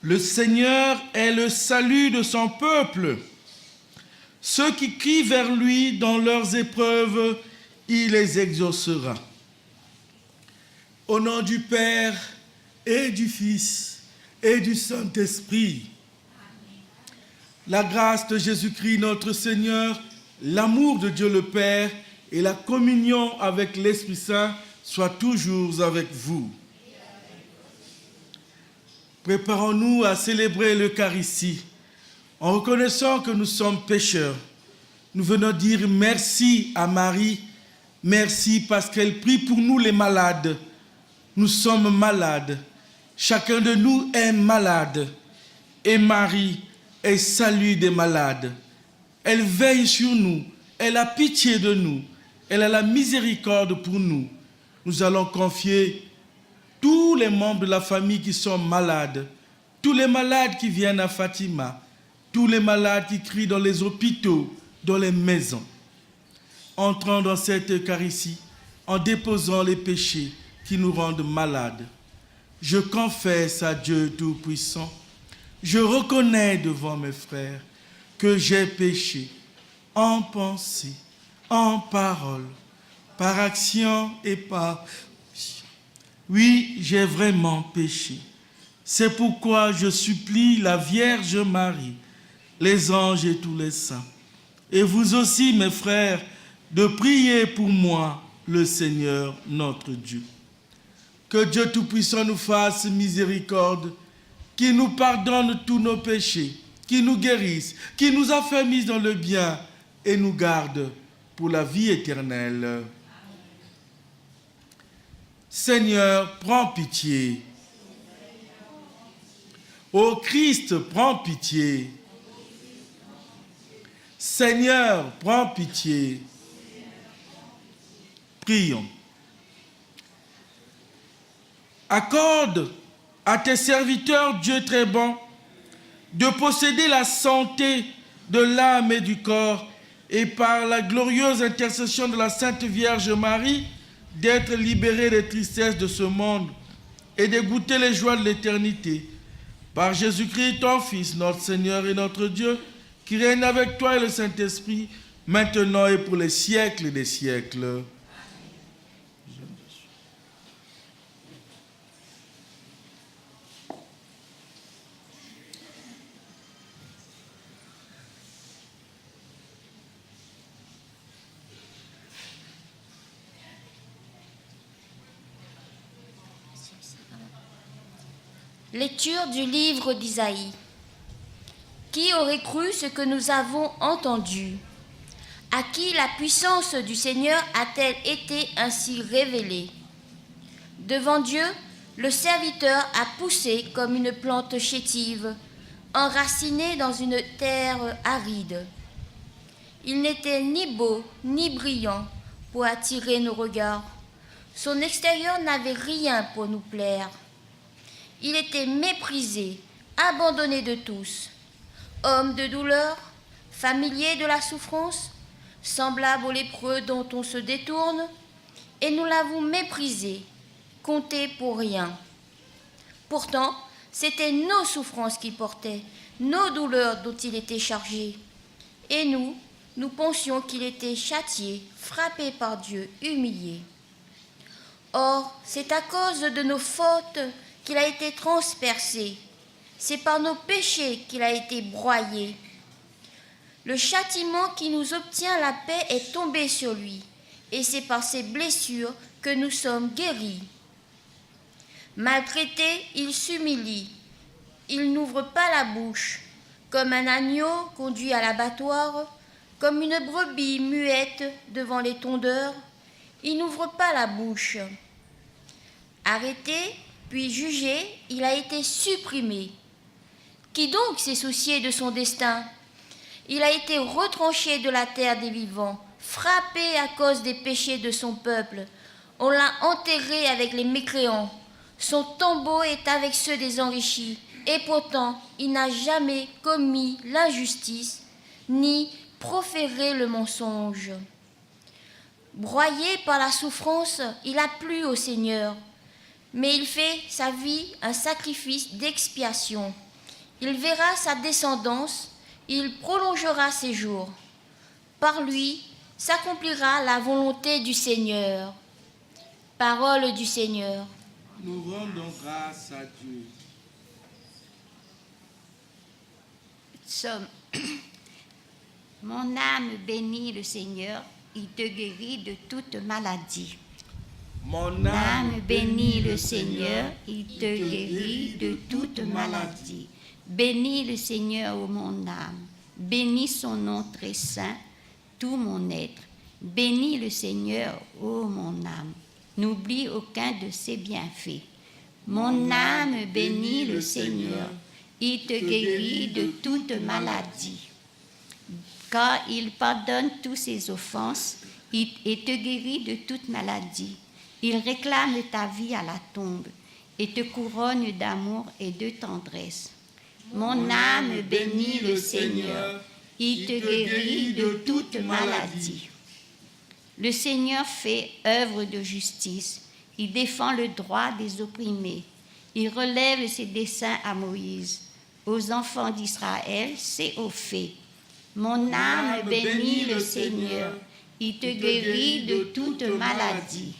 Le Seigneur est le salut de son peuple. Ceux qui crient vers lui dans leurs épreuves, il les exaucera. Au nom du Père et du Fils et du Saint-Esprit, la grâce de Jésus-Christ notre Seigneur, l'amour de Dieu le Père et la communion avec l'Esprit Saint soient toujours avec vous. Préparons-nous à célébrer l'Eucharistie en reconnaissant que nous sommes pécheurs. Nous venons dire merci à Marie, merci parce qu'elle prie pour nous les malades. Nous sommes malades, chacun de nous est malade et Marie est salut des malades. Elle veille sur nous, elle a pitié de nous, elle a la miséricorde pour nous. Nous allons confier tous les membres de la famille qui sont malades, tous les malades qui viennent à Fatima, tous les malades qui crient dans les hôpitaux, dans les maisons. Entrant dans cette Eucharistie, en déposant les péchés qui nous rendent malades, je confesse à Dieu Tout-Puissant, je reconnais devant mes frères que j'ai péché en pensée, en parole, par action et par... Oui, j'ai vraiment péché. C'est pourquoi je supplie la Vierge Marie, les anges et tous les saints, et vous aussi, mes frères, de prier pour moi, le Seigneur notre Dieu. Que Dieu Tout-Puissant nous fasse miséricorde, qu'il nous pardonne tous nos péchés, qu'il nous guérisse, qu'il nous affermisse dans le bien et nous garde pour la vie éternelle. Seigneur, prends pitié. Ô Christ, prends pitié. Seigneur, prends pitié. Prions. Accorde à tes serviteurs, Dieu très bon, de posséder la santé de l'âme et du corps, et par la glorieuse intercession de la Sainte Vierge Marie, d'être libérés des tristesses de ce monde et de goûter les joies de l'éternité. Par Jésus-Christ, ton Fils, notre Seigneur et notre Dieu, qui règne avec toi et le Saint-Esprit, maintenant et pour les siècles des siècles. Lecture du livre d'Isaïe. Qui aurait cru ce que nous avons entendu? À qui la puissance du Seigneur a-t-elle été ainsi révélée? Devant Dieu, le serviteur a poussé comme une plante chétive, enraciné dans une terre aride. Il n'était ni beau ni brillant pour attirer nos regards. Son extérieur n'avait rien pour nous plaire. Il était méprisé, abandonné de tous. Homme de douleur, familier de la souffrance, semblable aux lépreux dont on se détourne, et nous l'avons méprisé, compté pour rien. Pourtant, c'étaient nos souffrances qu'il portait, nos douleurs dont il était chargé. Et nous pensions qu'il était châtié, frappé par Dieu, humilié. Or, c'est à cause de nos fautes qu'il a été transpercé. C'est par nos péchés qu'il a été broyé. Le châtiment qui nous obtient la paix est tombé sur lui, et c'est par ses blessures que nous sommes guéris. Maltraité, il s'humilie. Il n'ouvre pas la bouche, comme un agneau conduit à l'abattoir, comme une brebis muette devant les tondeurs. Il n'ouvre pas la bouche. Arrêté, puis jugé, il a été supprimé. Qui donc s'est soucié de son destin? Il a été retranché de la terre des vivants, frappé à cause des péchés de son peuple. On l'a enterré avec les mécréants. Son tombeau est avec ceux des enrichis. Et pourtant, il n'a jamais commis l'injustice, ni proféré le mensonge. Broyé par la souffrance, il a plu au Seigneur. Mais il fait sa vie un sacrifice d'expiation. Il verra sa descendance, il prolongera ses jours. Par lui s'accomplira la volonté du Seigneur. Parole du Seigneur. Nous rendons grâce à Dieu. Somme. Mon âme bénit le Seigneur, il te guérit de toute maladie. Mon Âme bénit le Seigneur, il te guérit de toute maladie. Bénis le Seigneur, ô mon âme. Bénis son nom très saint, tout mon être. Bénis le Seigneur, ô mon âme. N'oublie aucun de ses bienfaits. Mon âme bénit le Seigneur, il te guérit de toute maladie. Car il pardonne toutes ses offenses et te guérit de toute maladie. Il réclame ta vie à la tombe et te couronne d'amour et de tendresse. Mon âme bénit le Seigneur, il te guérit de toute maladie. Le Seigneur fait œuvre de justice, il défend le droit des opprimés. Il relève ses desseins à Moïse, aux enfants d'Israël, c'est au fait. Mon âme bénit le Seigneur, il te guérit de toute maladie.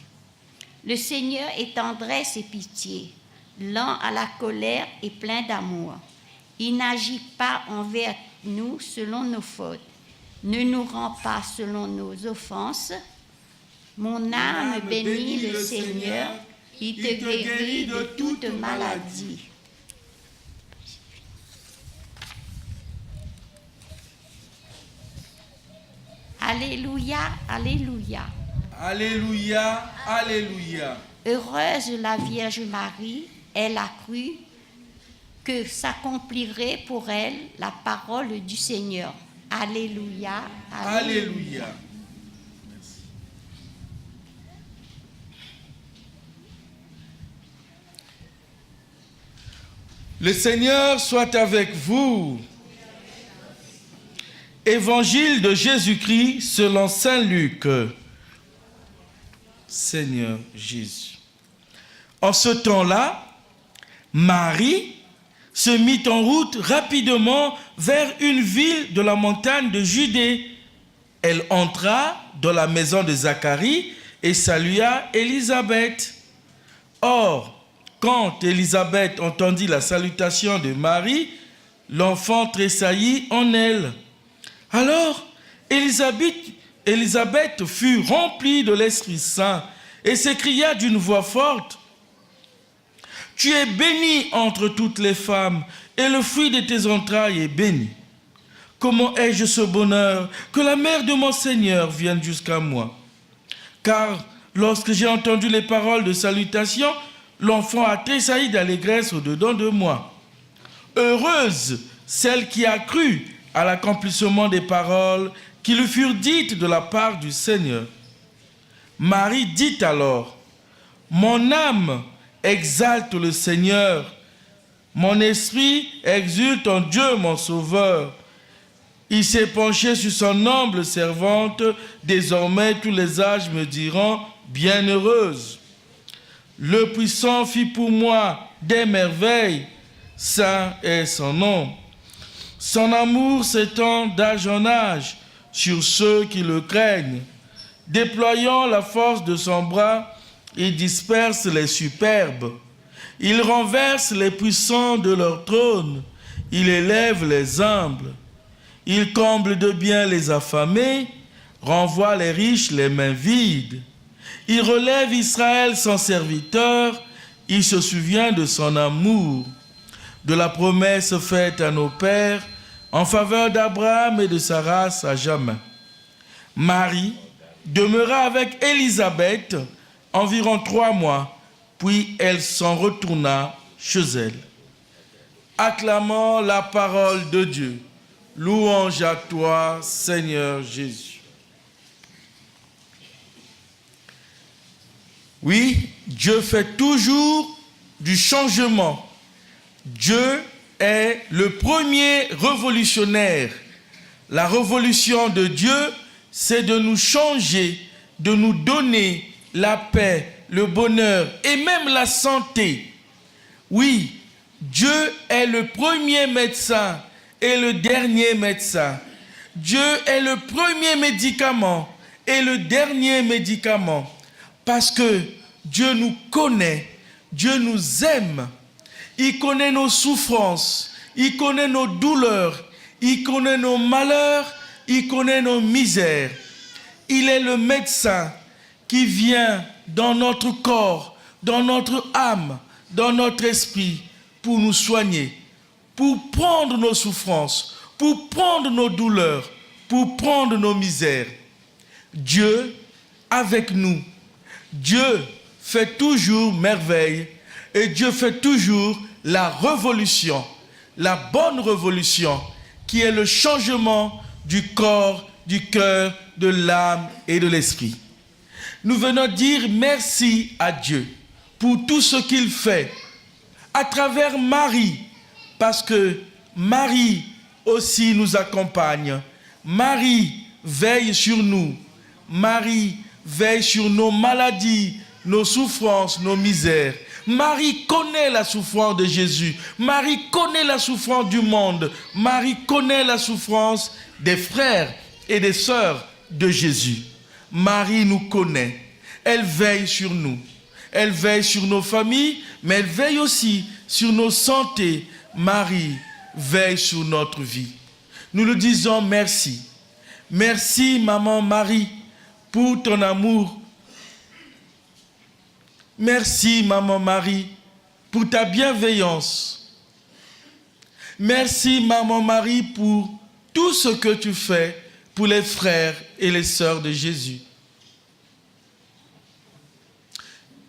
Le Seigneur est tendresse et pitié, lent à la colère et plein d'amour. Il n'agit pas envers nous selon nos fautes, ne nous rend pas selon nos offenses. Mon âme bénit le Seigneur, il te guérit de toute maladie. Alléluia, alléluia. Alléluia, alléluia. Heureuse la Vierge Marie, elle a cru que s'accomplirait pour elle la parole du Seigneur. Alléluia, alléluia. Alléluia. Merci. Le Seigneur soit avec vous. Évangile de Jésus-Christ selon saint Luc. Seigneur Jésus. En ce temps-là, Marie se mit en route rapidement vers une ville de la montagne de Judée. Elle entra dans la maison de Zacharie et salua Élisabeth. Or, quand Élisabeth entendit la salutation de Marie, l'enfant tressaillit en elle. Alors, Élisabeth fut remplie de l'Esprit Saint et s'écria d'une voix forte, « Tu es bénie entre toutes les femmes, et le fruit de tes entrailles est béni. Comment ai-je ce bonheur que la mère de mon Seigneur vienne jusqu'à moi? Car lorsque j'ai entendu les paroles de salutation, l'enfant a tressailli d'allégresse au-dedans de moi. Heureuse celle qui a cru à l'accomplissement des paroles qui lui furent dites de la part du Seigneur. » Marie dit alors, « Mon âme exalte le Seigneur, mon esprit exulte en Dieu mon Sauveur. Il s'est penché sur son humble servante, désormais tous les âges me diront bienheureuse. Le Puissant fit pour moi des merveilles, saint est son nom. Son amour s'étend d'âge en âge sur ceux qui le craignent. Déployant la force de son bras, il disperse les superbes. Il renverse les puissants de leur trône. Il élève les humbles. Il comble de bien les affamés, renvoie les riches les mains vides. Il relève Israël son serviteur. Il se souvient de son amour, de la promesse faite à nos pères en faveur d'Abraham et de sa race à jamais. Marie demeura avec Élisabeth environ 3 mois, puis elle s'en retourna chez elle. Acclamons la parole de Dieu. Louange à toi, Seigneur Jésus. Oui, Dieu fait toujours du changement. Dieu est le premier révolutionnaire. La révolution de Dieu, c'est de nous changer, de nous donner la paix, le bonheur et même la santé. Oui, Dieu est le premier médecin et le dernier médecin. Dieu est le premier médicament et le dernier médicament. Parce que Dieu nous connaît, Dieu nous aime. Il connaît nos souffrances, il connaît nos douleurs, il connaît nos malheurs, il connaît nos misères. Il est le médecin qui vient dans notre corps, dans notre âme, dans notre esprit pour nous soigner, pour prendre nos souffrances, pour prendre nos douleurs, pour prendre nos misères. Dieu avec nous. Dieu fait toujours merveille et Dieu fait toujours la révolution, la bonne révolution qui est le changement du corps, du cœur, de l'âme et de l'esprit. Nous venons dire merci à Dieu pour tout ce qu'il fait à travers Marie, parce que Marie aussi nous accompagne. Marie veille sur nous. Marie veille sur nos maladies, nos souffrances, nos misères. Marie connaît la souffrance de Jésus. Marie connaît la souffrance du monde. Marie connaît la souffrance des frères et des sœurs de Jésus. Marie nous connaît. Elle veille sur nous. Elle veille sur nos familles, mais elle veille aussi sur nos santé. Marie veille sur notre vie. Nous lui disons merci. Merci, maman Marie, pour ton amour. Merci, maman Marie, pour ta bienveillance. Merci, maman Marie, pour tout ce que tu fais pour les frères et les sœurs de Jésus.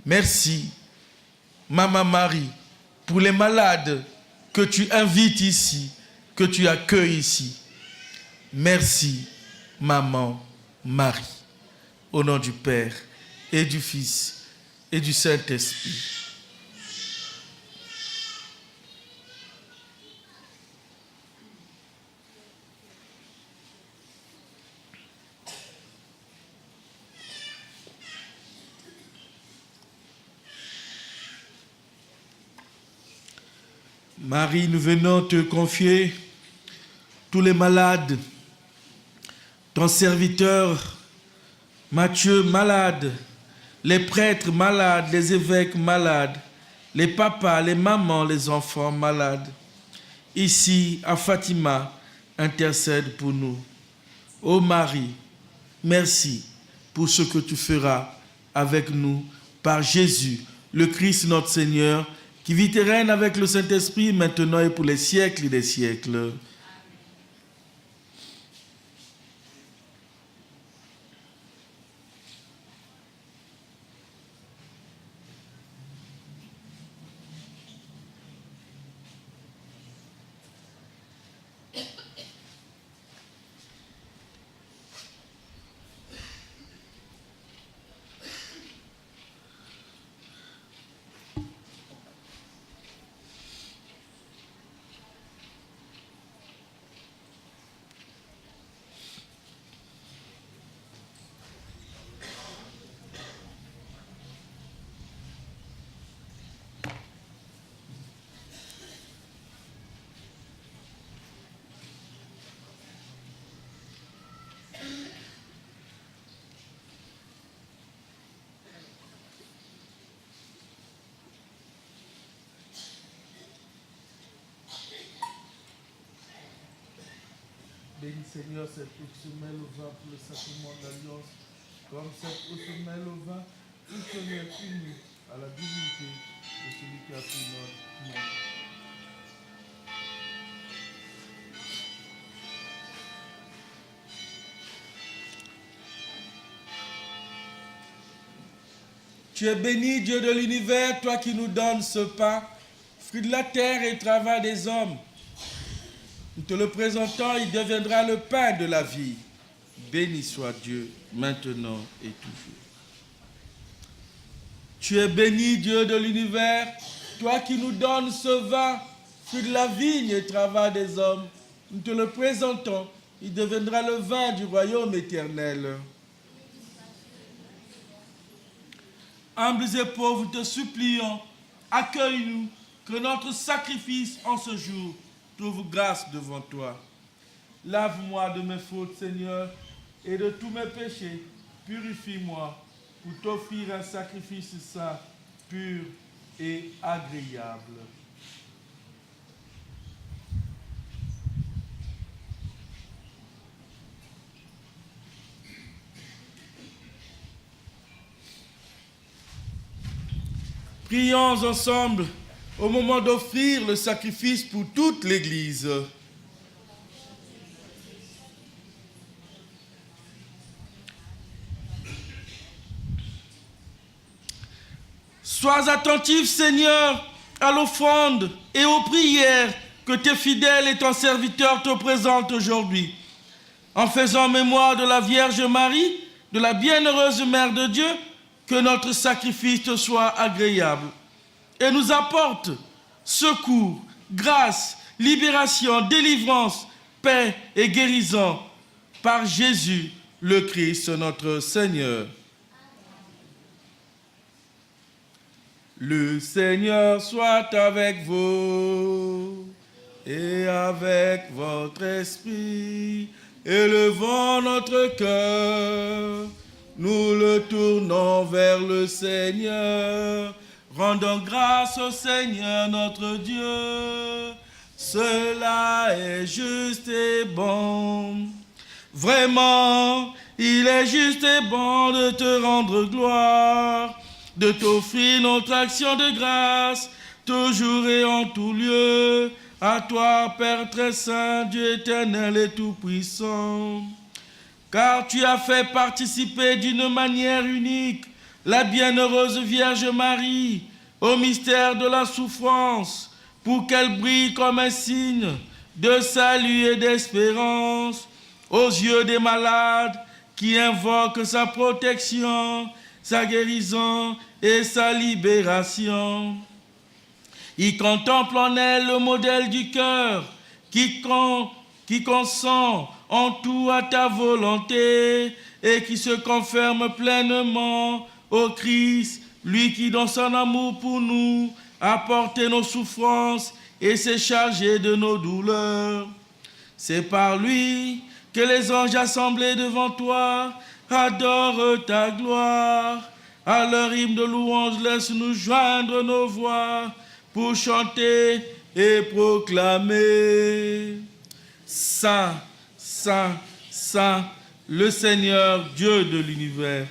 Merci, maman Marie, pour les malades que tu invites ici, que tu accueilles ici. Merci, maman Marie, au nom du Père et du Fils et du Saint-Esprit. Marie, nous venons te confier tous les malades, ton serviteur Matthieu malade, les prêtres malades, les évêques malades, les papas, les mamans, les enfants malades. Ici, à Fatima, intercède pour nous. Ô Marie, merci pour ce que tu feras avec nous par Jésus, le Christ notre Seigneur, qui vit et règne avec le Saint-Esprit, maintenant et pour les siècles des siècles. Bénis Seigneur cette eau qui se mêle au vin pour le sacrement de l'alliance, comme cette eau se mêle au vin, tout Seigneur uni à la divinité de celui qui a pris notre nom. Tu es béni, Dieu de l'univers, toi qui nous donnes ce pain, fruit de la terre et travail des hommes. Nous te le présentons, il deviendra le pain de la vie. Béni soit Dieu, maintenant et toujours. Tu es béni, Dieu de l'univers, toi qui nous donnes ce vin, fruit de la vigne et travail des hommes. Nous te le présentons, il deviendra le vin du royaume éternel. Humbles et pauvres, te supplions, accueille-nous que notre sacrifice en ce jour trouve grâce devant toi. Lave-moi de mes fautes, Seigneur, et de tous mes péchés. Purifie-moi pour t'offrir un sacrifice saint, pur et agréable. Prions ensemble au moment d'offrir le sacrifice pour toute l'Église. Sois attentif, Seigneur, à l'offrande et aux prières que tes fidèles et ton serviteur te présentent aujourd'hui. En faisant mémoire de la Vierge Marie, de la bienheureuse Mère de Dieu, que notre sacrifice te soit agréable et nous apporte secours, grâce, libération, délivrance, paix et guérison par Jésus le Christ notre Seigneur. Le Seigneur soit avec vous et avec votre esprit. Élevons notre cœur, nous le tournons vers le Seigneur. Rendons grâce au Seigneur notre Dieu. Cela est juste et bon. Vraiment, il est juste et bon de te rendre gloire, de t'offrir notre action de grâce, toujours et en tout lieu, à toi, Père très saint, Dieu éternel et tout-puissant. Car tu as fait participer d'une manière unique la bienheureuse Vierge Marie au mystère de la souffrance, pour qu'elle brille comme un signe de salut et d'espérance aux yeux des malades qui invoquent sa protection, sa guérison et sa libération. Il contemple en elle le modèle du cœur qui consent en tout à ta volonté et qui se conferme pleinement au Christ, lui qui dans son amour pour nous a porté nos souffrances et s'est chargé de nos douleurs. C'est par lui que les anges assemblés devant toi adorent ta gloire. À leur hymne de louange, laisse-nous joindre nos voix pour chanter et proclamer. Saint, Saint, Saint, le Seigneur Dieu de l'univers.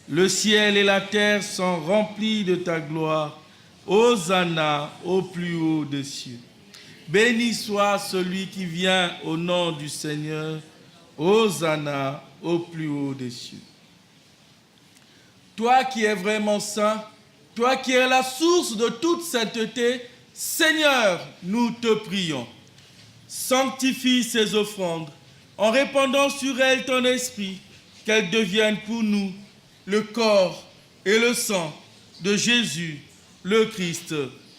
Le ciel et la terre sont remplis de ta gloire. Hosanna au plus haut des cieux. Béni soit celui qui vient au nom du Seigneur. Hosanna au plus haut des cieux. Toi qui es vraiment saint, toi qui es la source de toute sainteté, Seigneur, nous te prions. Sanctifie ces offrandes en répandant sur elles ton esprit, qu'elles deviennent pour nous le corps et le sang de Jésus, le Christ,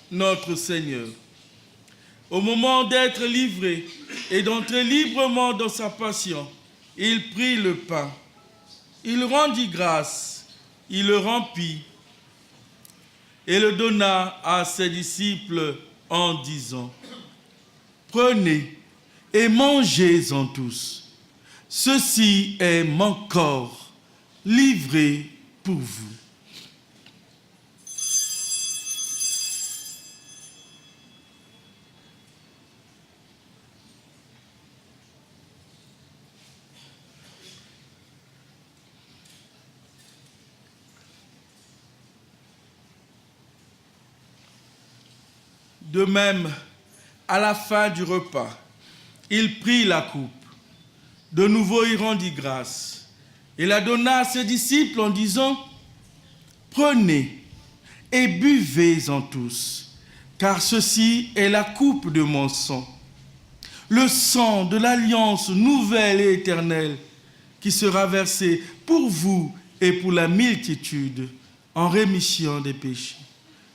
notre Seigneur. Au moment d'être livré et d'entrer librement dans sa passion, il prit le pain, il rendit grâce, il le remplit et le donna à ses disciples en disant : prenez et mangez-en tous. Ceci est mon corps livré pour vous. De même, à la fin du repas, il prit la coupe. De nouveau, il rendit grâce et la donna à ses disciples en disant : prenez et buvez-en tous, car ceci est la coupe de mon sang, le sang de l'alliance nouvelle et éternelle qui sera versé pour vous et pour la multitude en rémission des péchés.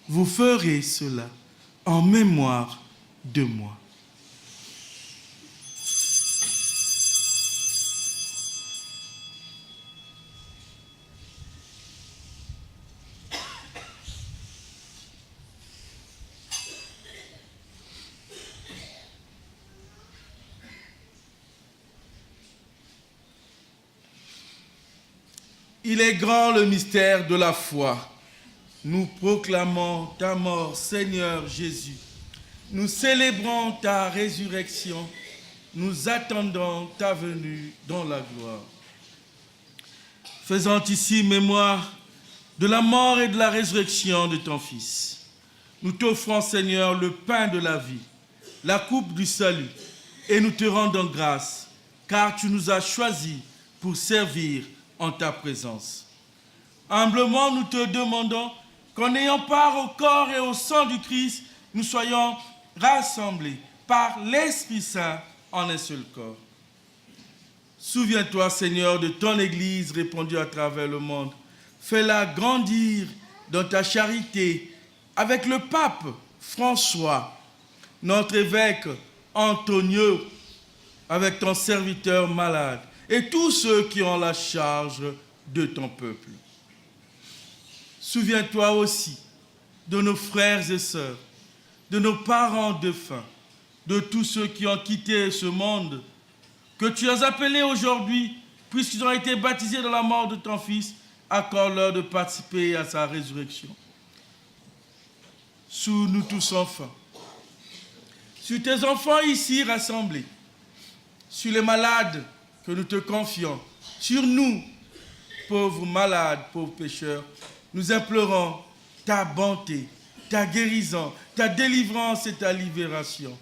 Vous ferez cela en mémoire de moi. Il est grand le mystère de la foi. Nous proclamons ta mort, Seigneur Jésus. Nous célébrons ta résurrection. Nous attendons ta venue dans la gloire. Faisant ici mémoire de la mort et de la résurrection de ton Fils, nous t'offrons, Seigneur, le pain de la vie, la coupe du salut, et nous te rendons grâce, car tu nous as choisis pour servir en ta présence. Humblement, nous te demandons qu'en ayant part au corps et au sang du Christ, nous soyons rassemblés par l'Esprit Saint en un seul corps. Souviens-toi, Seigneur, de ton Église répandue à travers le monde. Fais-la grandir dans ta charité avec le pape François, notre évêque Antonio, avec ton serviteur malade et tous ceux qui ont la charge de ton peuple. Souviens-toi aussi de nos frères et sœurs, de nos parents défunts, de tous ceux qui ont quitté ce monde, que tu as appelés aujourd'hui, puisqu'ils ont été baptisés dans la mort de ton Fils, accorde-leur de participer à sa résurrection. Sous nous tous enfants, sur tes enfants ici rassemblés, sur les malades que nous te confions, sur nous, pauvres malades, pauvres pécheurs, nous implorons ta bonté, ta guérison, ta délivrance et ta libération.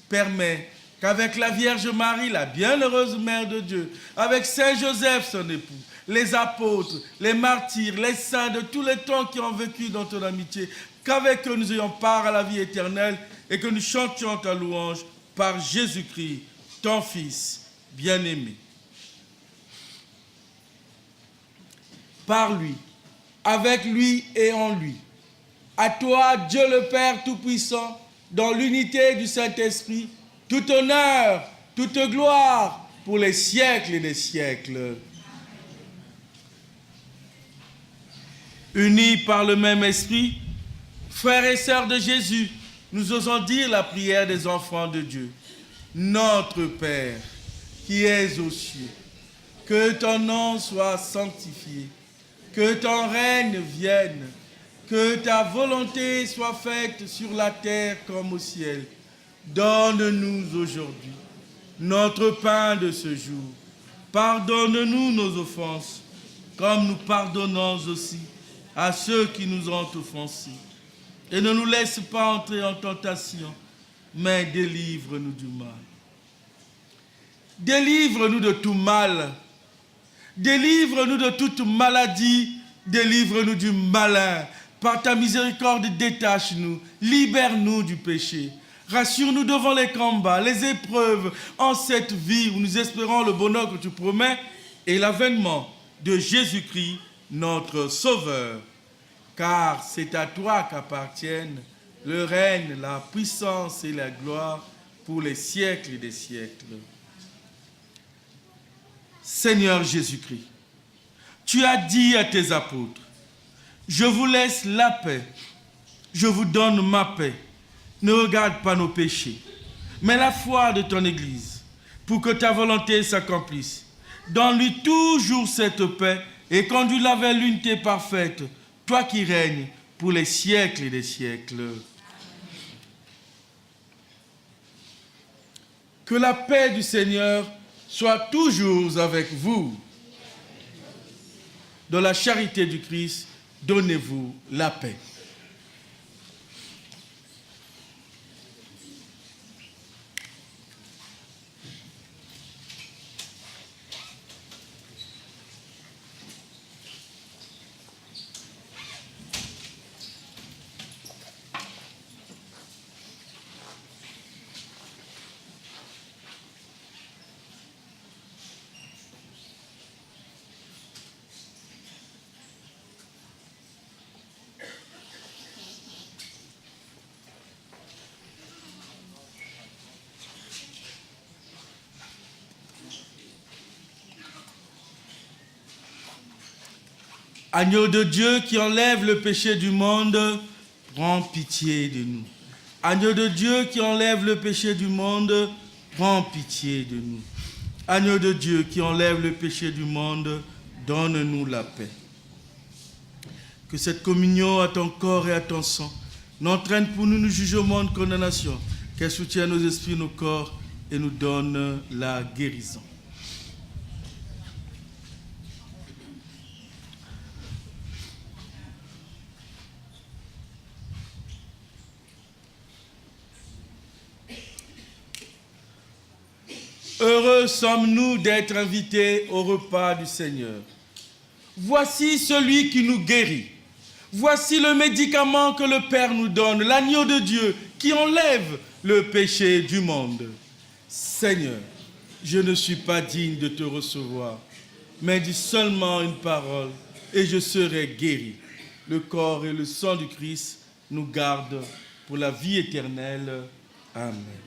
Permets qu'avec la Vierge Marie, la bienheureuse Mère de Dieu, avec Saint Joseph, son époux, les apôtres, les martyrs, les saints de tous les temps qui ont vécu dans ton amitié, qu'avec eux nous ayons part à la vie éternelle et que nous chantions ta louange par Jésus-Christ, ton Fils bien-aimé. Par lui, avec lui et en lui. À toi, Dieu le Père Tout-Puissant, dans l'unité du Saint-Esprit, tout honneur, toute gloire pour les siècles et des siècles. Unis par le même esprit, frères et sœurs de Jésus, nous osons dire la prière des enfants de Dieu. Notre Père, qui es aux cieux, que ton nom soit sanctifié, que ton règne vienne, que ta volonté soit faite sur la terre comme au ciel. Donne-nous aujourd'hui notre pain de ce jour. Pardonne-nous nos offenses, comme nous pardonnons aussi à ceux qui nous ont offensés. Et ne nous laisse pas entrer en tentation, mais délivre-nous du mal. Délivre-nous de tout mal. Délivre-nous de toute maladie. Délivre-nous du malin. Par ta miséricorde, détache-nous. Libère-nous du péché. Rassure-nous devant les combats, les épreuves, en cette vie où nous espérons le bonheur que tu promets et l'avènement de Jésus-Christ, notre Sauveur. Car c'est à toi qu'appartiennent le règne, la puissance et la gloire pour les siècles et des siècles. Seigneur Jésus-Christ, tu as dit à tes apôtres, je vous laisse la paix, je vous donne ma paix. Ne regarde pas nos péchés, mais la foi de ton Église, pour que ta volonté s'accomplisse. Donne-lui toujours cette paix et conduis-la vers l'unité parfaite, toi qui règnes pour les siècles et des siècles. Que la paix du Seigneur soit toujours avec vous. Dans la charité du Christ, donnez-vous la paix. Agneau de Dieu qui enlève le péché du monde, prends pitié de nous. Agneau de Dieu qui enlève le péché du monde, prends pitié de nous. Agneau de Dieu qui enlève le péché du monde, donne-nous la paix. Que cette communion à ton corps et à ton sang n'entraîne pour nous le jugement de condamnation, qu'elle soutienne nos esprits, nos corps et nous donne la guérison. Heureux sommes-nous d'être invités au repas du Seigneur. Voici celui qui nous guérit. Voici le médicament que le Père nous donne, l'agneau de Dieu qui enlève le péché du monde. Seigneur, je ne suis pas digne de te recevoir, mais dis seulement une parole et je serai guéri. Le corps et le sang du Christ nous gardent pour la vie éternelle. Amen.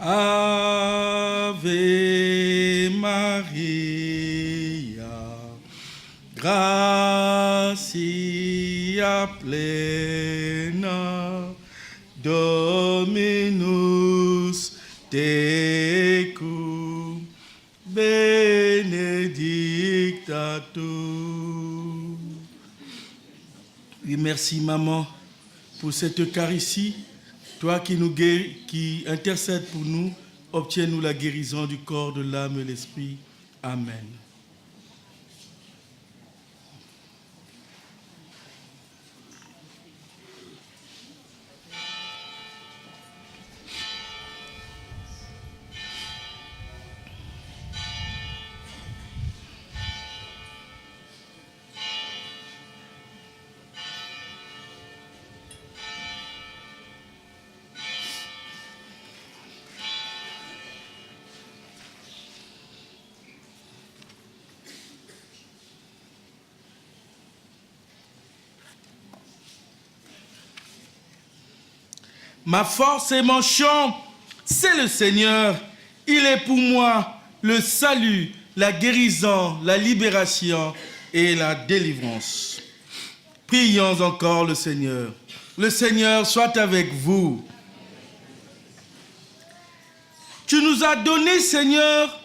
Ave Maria, gratia plena, Dominus tecum, benedicta tu. Oui, merci maman pour cette Eucharistie. Toi qui nous guéris, qui intercède pour nous, obtiens-nous la guérison du corps, de l'âme et de l'esprit. Amen. Ma force et mon chant, c'est le Seigneur. Il est pour moi le salut, la guérison, la libération et la délivrance. Prions encore le Seigneur. Le Seigneur soit avec vous. Tu nous as donné, Seigneur,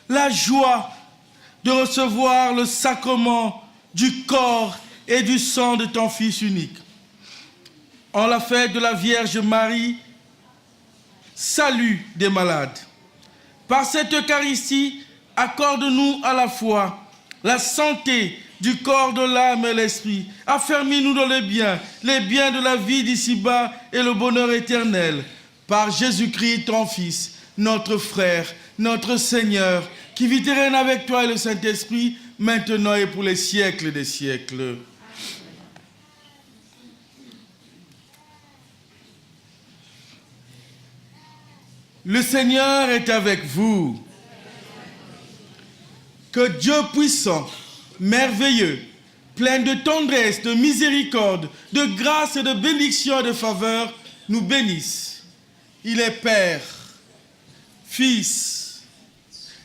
la joie de recevoir le sacrement du corps et du sang de ton Fils unique. En la fête de la Vierge Marie, salut des malades. Par cette Eucharistie, accorde-nous à la fois la santé du corps, de l'âme et de l'esprit. Affermis-nous dans les biens de la vie d'ici-bas et le bonheur éternel. Par Jésus-Christ, ton Fils, notre frère, notre Seigneur, qui vit et règne avec toi et le Saint-Esprit, maintenant et pour les siècles des siècles. Le Seigneur est avec vous. Que Dieu puissant, merveilleux, plein de tendresse, de miséricorde, de grâce et de bénédiction et de faveur, nous bénisse. Il est Père, Fils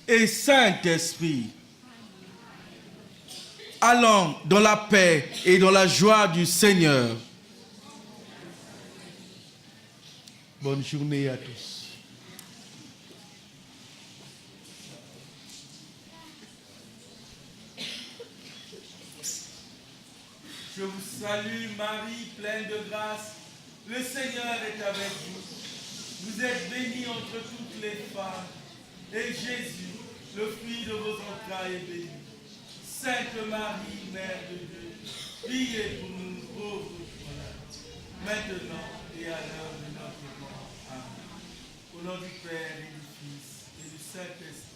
et Saint-Esprit. Allons dans la paix et dans la joie du Seigneur. Bonne journée à tous. Je vous salue Marie, pleine de grâce. Le Seigneur est avec vous. Vous êtes bénie entre toutes les femmes. Et Jésus, le fruit de vos entrailles, est béni. Sainte Marie, Mère de Dieu, priez pour nous pauvres malades, maintenant et à l'heure de notre mort. Amen. Au nom du Père et du Fils et du Saint-Esprit.